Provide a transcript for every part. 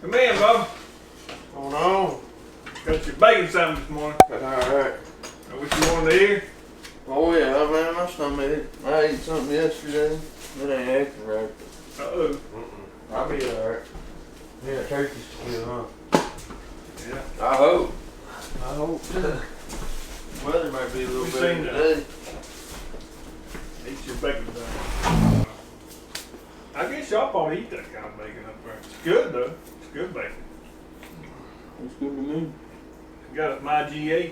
Come in, Bob. Hold on. Got your bacon sandwich this morning. Alright. What you wanted to hear? Oh yeah, man, my stomach. I ate something yesterday. It ain't acting right. Uh-oh. I'll be alright. Yeah, turkey's still, huh? Yeah. I hope. I hope too. Weather might be a little better today. Eat your bacon sandwich. I guess y'all probably eat that kind of bacon up there. It's good though. It's good bacon. It's good to me. Got it my G8.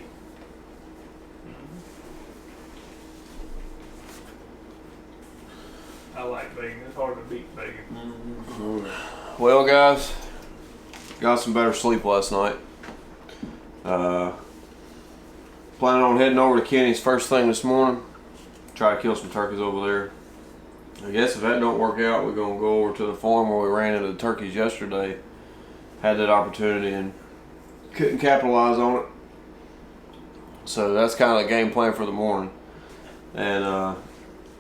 I like bacon. It's hard to beat bacon. Well, guys, got some better sleep last night. Planning on heading over to Kenny's first thing this morning. Try to kill some turkeys over there. I guess if that don't work out, we're gonna go over to the farm where we ran into the turkeys yesterday. Had that opportunity and couldn't capitalize on it. So that's kind of the game plan for the morning. And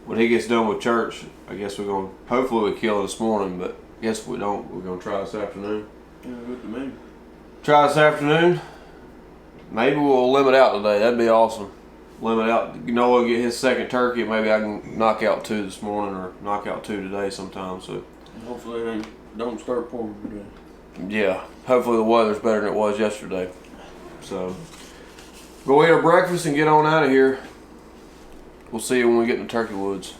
when he gets done with church, I guess we're gonna hopefully we kill it this morning, but I guess if we don't, we're gonna try this afternoon. Yeah, good to me. Try this afternoon. Maybe we'll limit out today. That'd be awesome. Limit out. Nolan get his second turkey. Maybe I can knock out 2 this morning or knock out 2 today sometime. So hopefully they don't start pouring today. Yeah. Hopefully the weather's better than it was yesterday. So go eat our breakfast and get on out of here. We'll see you when we get in the turkey woods.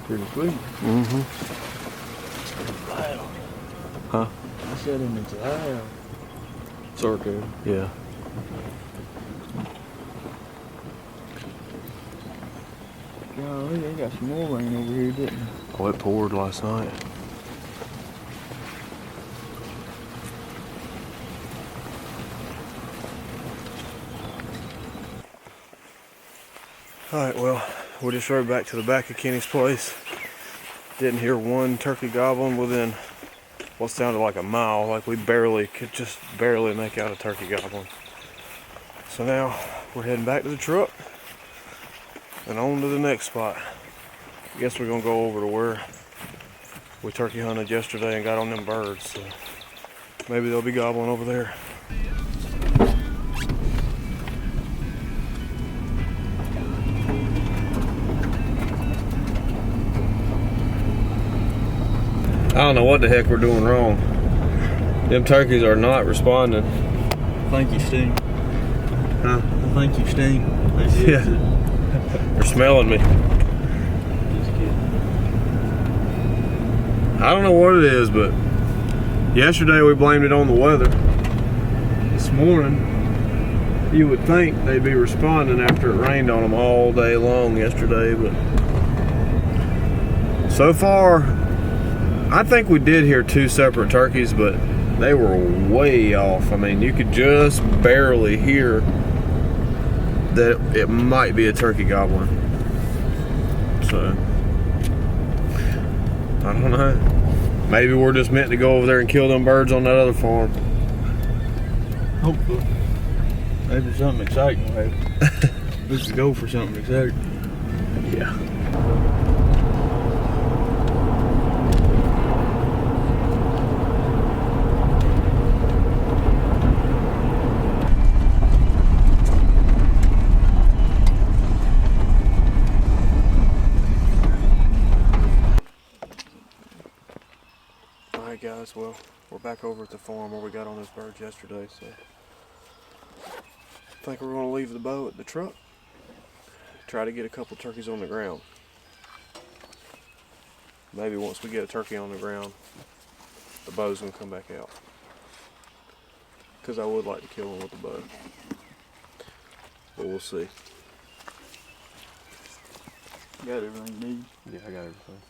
Pretty sweet. Wow. Huh? I said him into loud. Circle. Yeah. Golly, they got some more rain over here, didn't they? Oh, it poured last night. Alright, well, we just rode back to the back of Kenny's place. Didn't hear one turkey gobbling within what sounded like a mile. Like we could just barely make out a turkey gobbling. So now we're heading back to the truck and on to the next spot. I guess we're gonna go over to where we turkey hunted yesterday and got on them birds. So maybe they'll be gobbling over there. I don't know what the heck we're doing wrong. Them turkeys are not responding. I think you sting. Huh? I think you sting. Yeah. They're smelling me. I don't know what it is, but yesterday we blamed it on the weather. This morning, you would think they'd be responding after it rained on them all day long yesterday, but so far, I think we did hear 2 separate turkeys, but they were way off. I mean, you could just barely hear that it might be a turkey gobbling. So I don't know. Maybe we're just meant to go over there and kill them birds on that other farm. Hopefully. Maybe something exciting will happen. Let's go for something exciting. Yeah. Alright guys, well, we're back over at the farm where we got on those birds yesterday, so I think we're going to leave the bow at the truck. Try to get a couple turkeys on the ground. Maybe once we get a turkey on the ground, the bow's going to come back out. Because I would like to kill them with the bow. But we'll see. You got everything you need? Yeah, I got everything.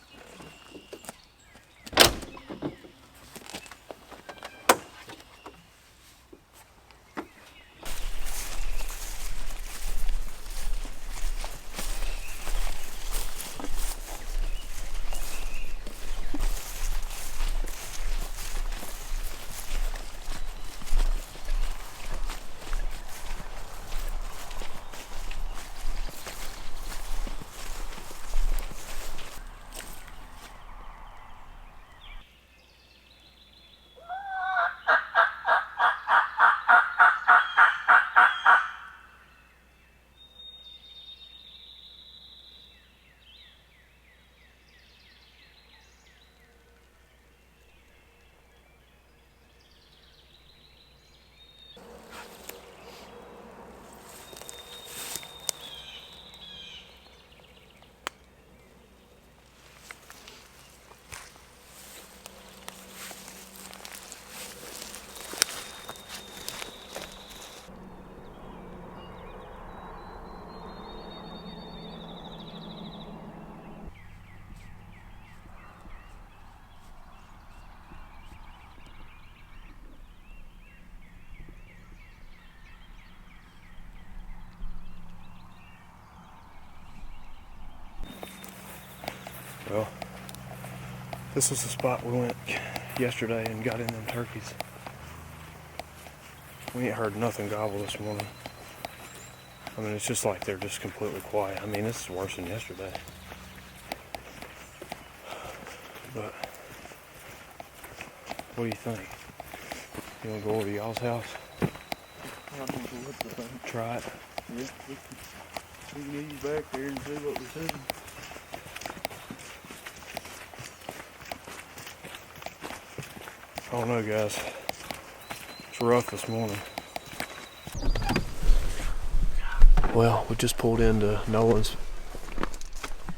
Well, this was the spot we went yesterday and got in them turkeys. We ain't heard nothing gobble this morning. I mean, it's just like they're just completely quiet. I mean, this is worse than yesterday. But, what do you think? You want to go over to y'all's house? I don't know what to think. Try it? Yeah, we can ease back there and see what we're seeing. I don't know, guys. It's rough this morning. Well, we just pulled into Nolan's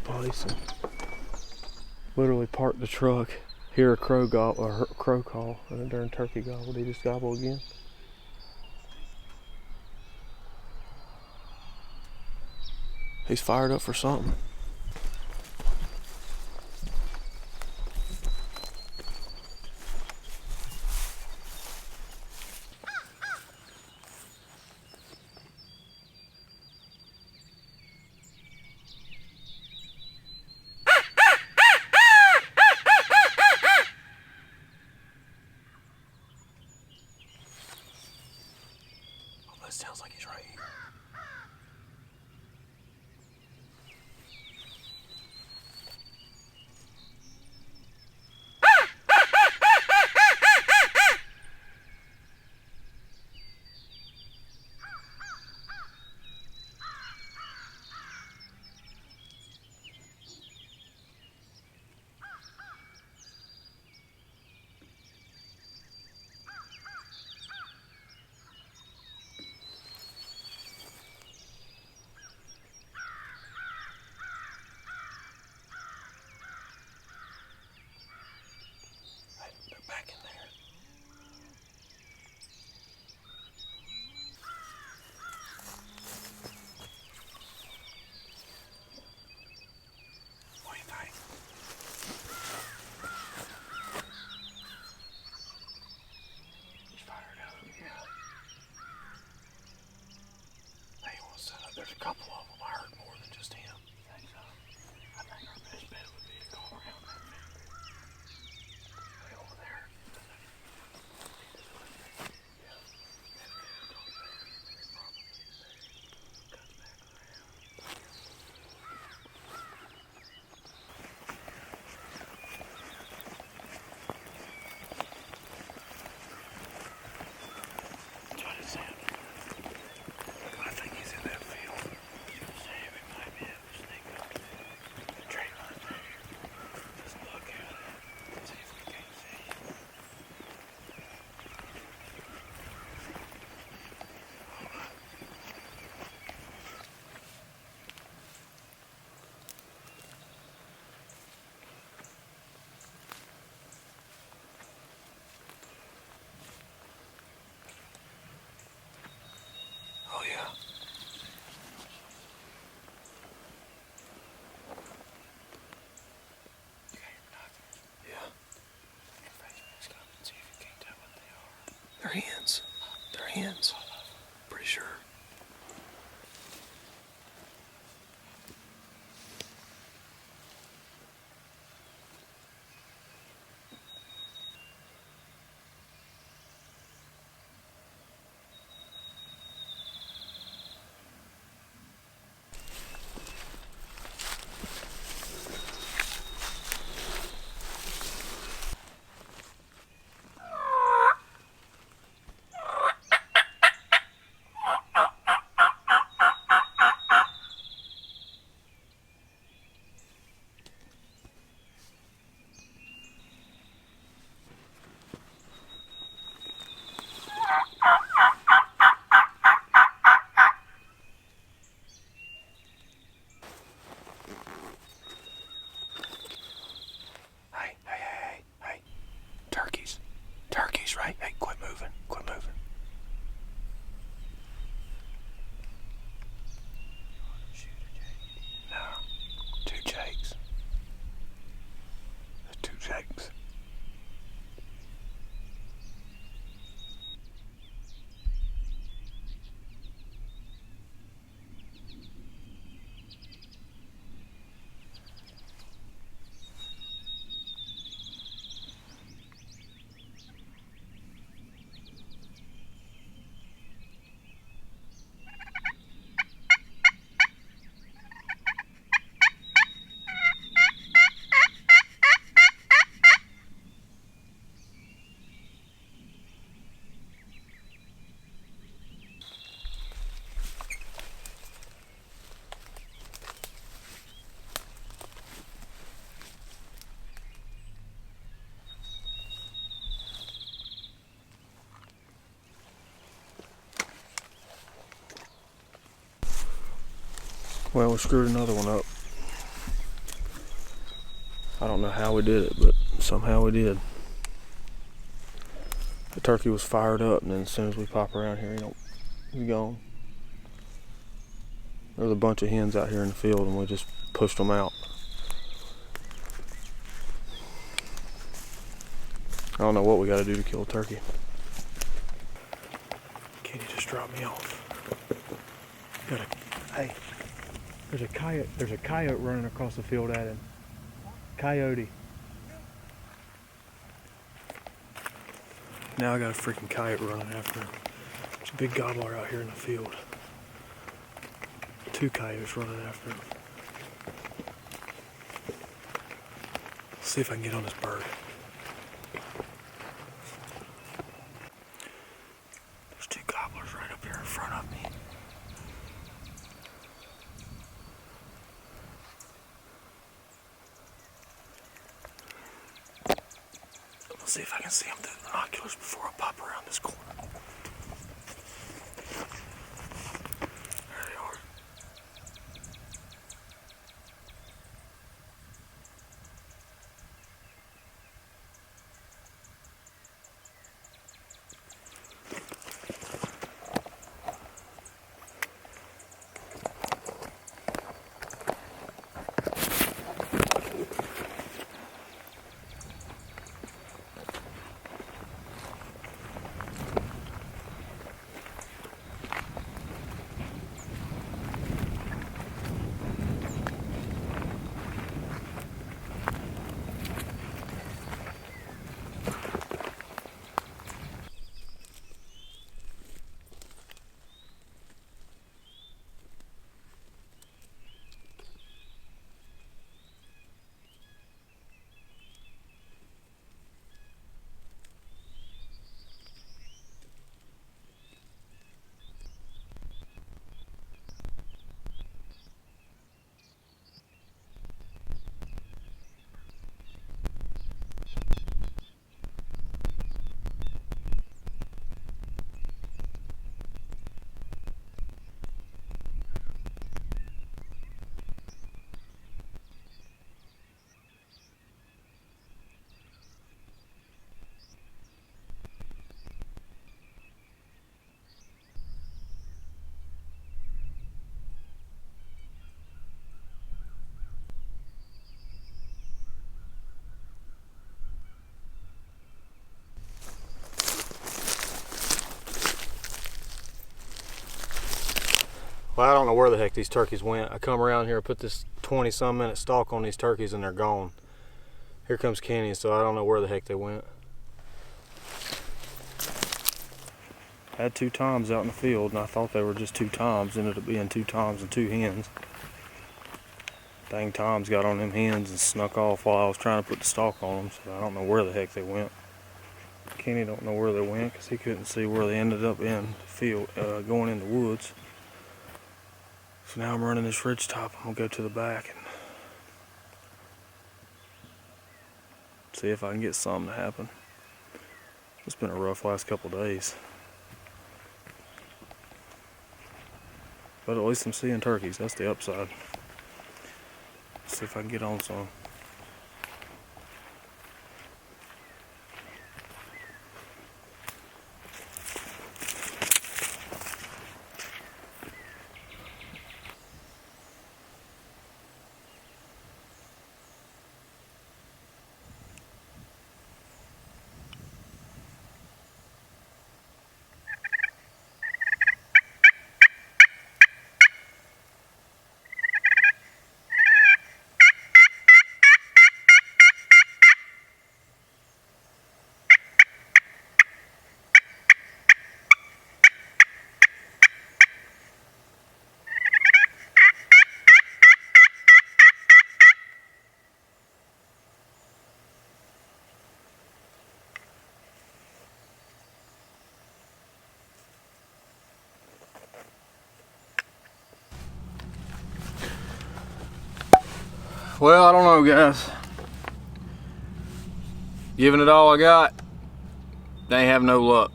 place and literally parked the truck. Hear a crow call and a darn turkey gobble. Did he just gobble again? He's fired up for something. Sounds like he's right here. Well, we screwed another one up. I don't know how we did it, but somehow we did. The turkey was fired up, and then as soon as we pop around here, he's gone. There was a bunch of hens out here in the field, and we just pushed them out. I don't know what we got to do to kill a turkey. Kenny just dropped me off. Hey, there's a coyote running across the field at him. Coyote. Now I got a freaking coyote running after him. There's a big gobbler out here in the field. 2 coyotes running after him. Let's see if I can get on this bird. There's 2 gobblers right up here in front of me. Let's see if I can see them through the binoculars before I pop around this corner. There they are. Well, I don't know where the heck these turkeys went. I come around here, put this 20-some minute stalk on these turkeys, and they're gone. Here comes Kenny, so I don't know where the heck they went. I had 2 toms out in the field, and I thought they were just 2 toms. Ended up being 2 toms and 2 hens. Dang toms got on them hens and snuck off while I was trying to put the stalk on them, so I don't know where the heck they went. Kenny don't know where they went because he couldn't see where they ended up in the field, going in the woods. So now I'm running this ridge top. I'm gonna go to the back and see if I can get something to happen. It's been a rough last couple days. But at least I'm seeing turkeys. That's the upside. Let's see if I can get on some. Well, I don't know, guys. Giving it all I got, they ain't have no luck.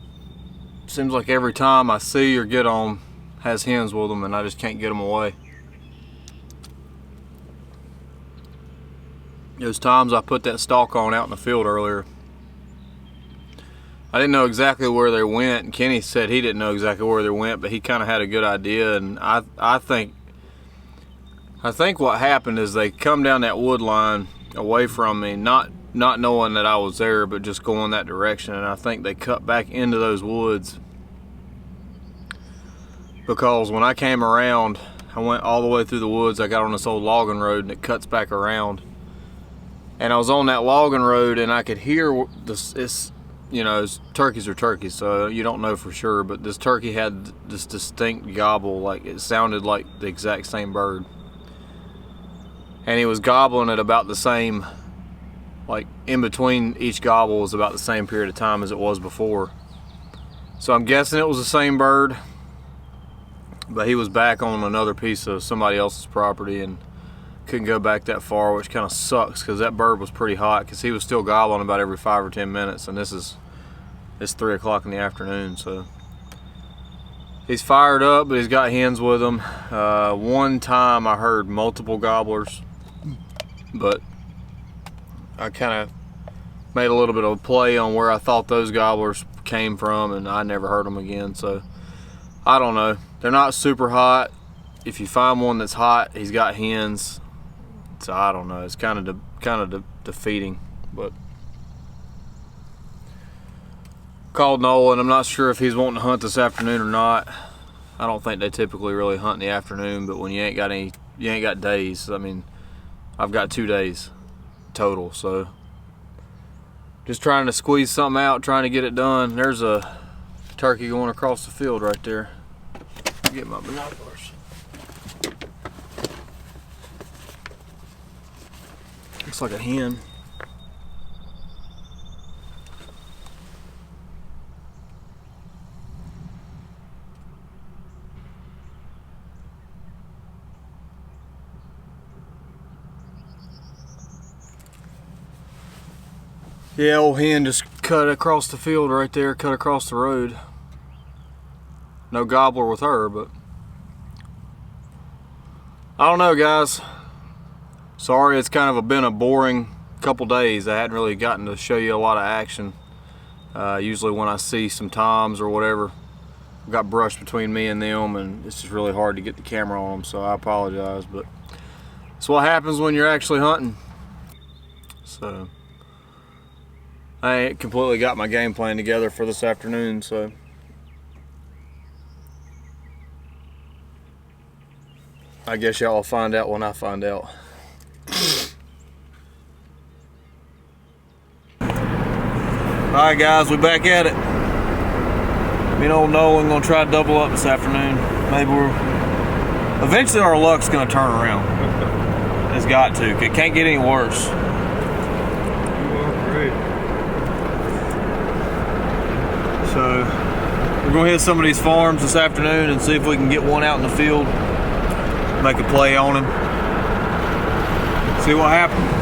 Seems like every time I see or get on has hens with them and I just can't get them away. Those times I put that stalk on out in the field earlier, I didn't know exactly where they went, and Kenny said he didn't know exactly where they went, but he kind of had a good idea. And I think what happened is they come down that wood line away from me, not knowing that I was there, but just going that direction. And I think they cut back into those woods, because when I came around, I went all the way through the woods. I got on this old logging road, and it cuts back around. And I was on that logging road, and I could hear this. You know, turkeys are turkeys, so you don't know for sure. But this turkey had this distinct gobble, like it sounded like the exact same bird. And he was gobbling at about the same, like in between each gobble was about the same period of time as it was before. So I'm guessing it was the same bird, but he was back on another piece of somebody else's property and couldn't go back that far, which kind of sucks because that bird was pretty hot, because he was still gobbling about every 5 or 10 minutes, and it's 3 o'clock in the afternoon. So he's fired up, but he's got hens with him. One time I heard multiple gobblers, but I kind of made a little bit of a play on where I thought those gobblers came from, and I never heard them again. So I don't know. They're not super hot. If you find one that's hot, he's got hens. So I don't know. It's kind of defeating, but called Nolan. I'm not sure if he's wanting to hunt this afternoon or not. I don't think they typically really hunt in the afternoon, but when you ain't got days. I mean, I've got 2 days total, so just trying to squeeze something out, trying to get it done. There's a turkey going across the field right there. Get my binoculars. Looks like a hen. Yeah, old hen just cut across the field right there, cut across the road. No gobbler with her, but I don't know, guys. Sorry, it's kind of been a boring couple days. I hadn't really gotten to show you a lot of action. Usually when I see some toms or whatever, I've got brush between me and them, and it's just really hard to get the camera on them, so I apologize, but it's what happens when you're actually hunting. So I ain't completely got my game plan together for this afternoon, so I guess y'all will find out when I find out. Alright guys, we back at it. Me and old Nolan gonna try to double up this afternoon. Eventually our luck's gonna turn around. It's got to. It can't get any worse. You are great. So we're gonna hit some of these farms this afternoon and see if we can get one out in the field. Make a play on him. See what happens.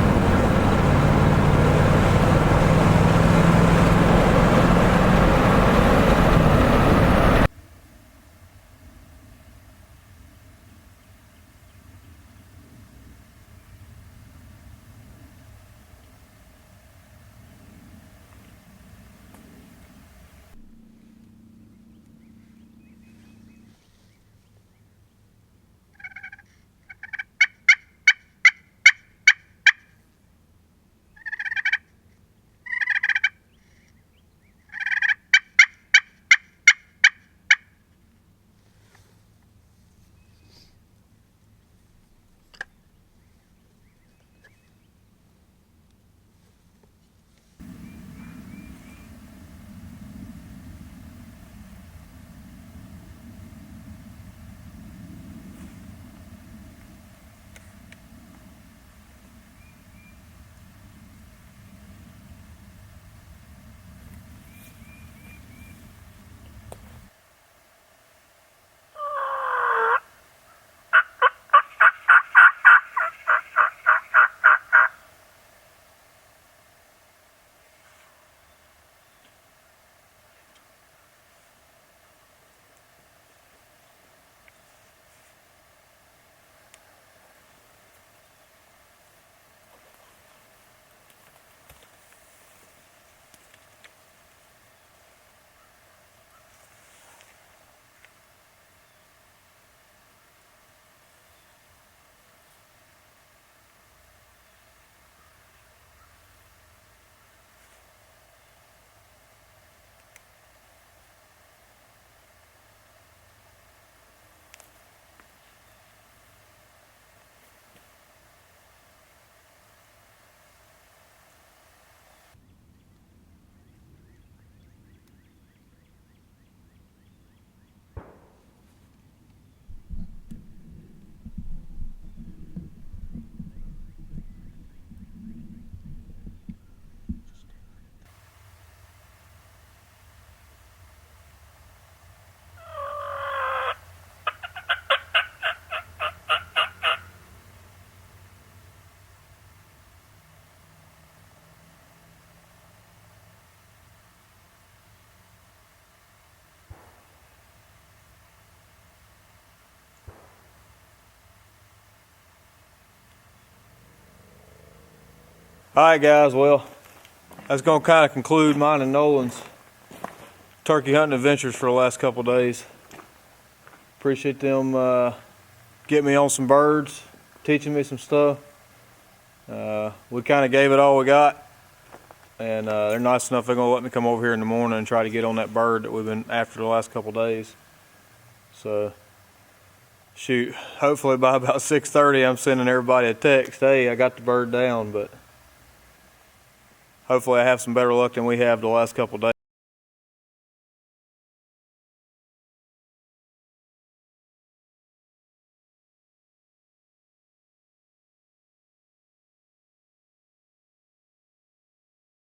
Alright guys, well, that's going to kind of conclude mine and Nolan's turkey hunting adventures for the last couple days. Appreciate them getting me on some birds, teaching me some stuff. We kind of gave it all we got, and they're nice enough they're going to let me come over here in the morning and try to get on that bird that we've been after the last couple days. So, shoot, hopefully by about 6:30 I'm sending everybody a text, hey, I got the bird down, but hopefully I have some better luck than we have the last couple days.